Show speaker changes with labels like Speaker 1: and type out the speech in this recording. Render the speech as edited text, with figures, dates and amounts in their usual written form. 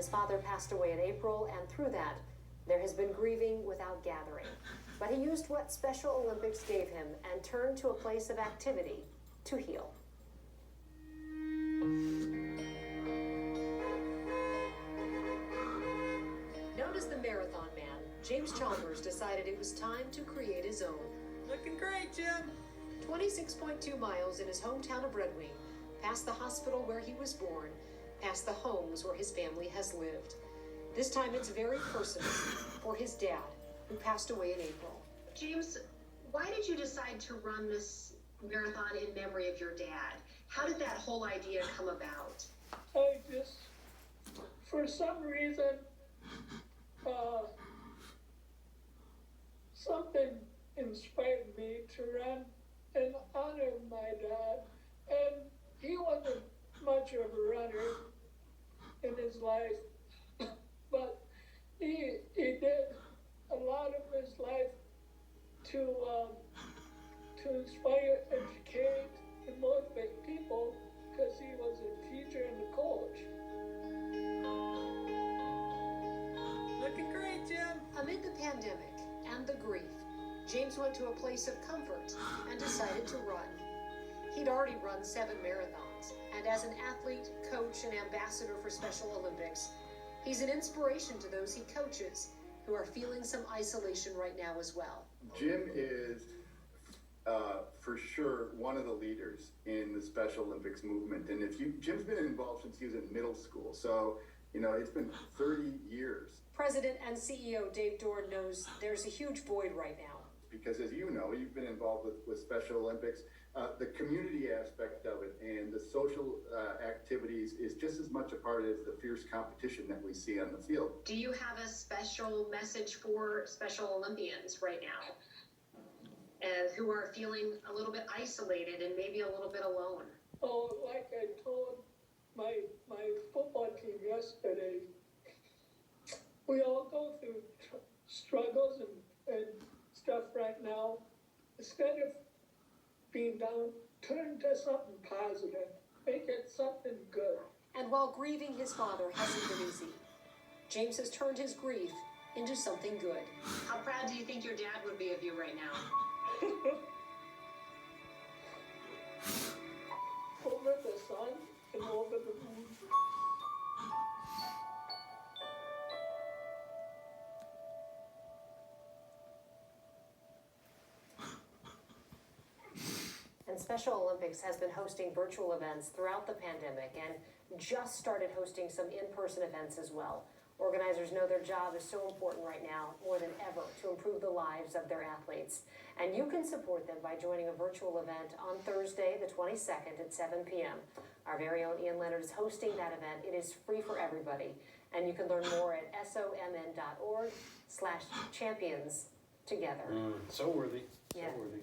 Speaker 1: His father passed away in April, and through that, there has been grieving without gathering. But he used what Special Olympics gave him and turned to a place of activity to heal. Known as the Marathon Man, James Chalmers decided it was time to create his own.
Speaker 2: Looking great, Jim.
Speaker 1: 26.2 miles in his hometown of Red Wing, past the hospital where he was born, past the homes where his family has lived. This time it's very personal for his dad, who passed away in April.
Speaker 3: James, why did you decide to run this marathon in memory of your dad? How did that whole idea come about?
Speaker 4: I just, for some reason, something inspired me to run in honor of my dad. And he wasn't much of a runner in his life, but he did a lot of his life to inspire, educate, and motivate people, because he was a teacher and a coach.
Speaker 2: Looking great, Jim.
Speaker 1: Amid the pandemic and the grief, James went to a place of comfort and decided to run. He'd already run 7 marathons, and as an athlete, coach, and ambassador for Special Olympics, he's an inspiration to those he coaches who are feeling some isolation right now as well.
Speaker 5: Jim is for sure one of the leaders in the Special Olympics movement, and Jim's been involved since he was in middle school, so it's been 30 years.
Speaker 1: President and CEO Dave Dorn knows there's a huge void right now.
Speaker 5: Because as you know, you've been involved with Special Olympics, the community aspect of it and the social activities is just as much a part as the fierce competition that we see on the field.
Speaker 3: Do you have a special message for Special Olympians right now who are feeling a little bit isolated and maybe a little bit alone?
Speaker 4: Oh, like I told my football team yesterday, we all go through struggles and stuff right now. Instead of being down, turn to something positive. Make it something good.
Speaker 1: And while grieving his father hasn't been easy, James has turned his grief into something good.
Speaker 3: How proud do you think your dad would be of you right now?
Speaker 4: Over the sun and over the moon.
Speaker 1: And Special Olympics has been hosting virtual events throughout the pandemic and just started hosting some in-person events as well. Organizers know their job is so important right now, more than ever, to improve the lives of their athletes. And you can support them by joining a virtual event on Thursday, the 22nd at 7 p.m. Our very own Ian Leonard is hosting that event. It is free for everybody. And you can learn more at somn.org/champions together.
Speaker 6: So worthy.
Speaker 1: Yeah.
Speaker 6: So worthy.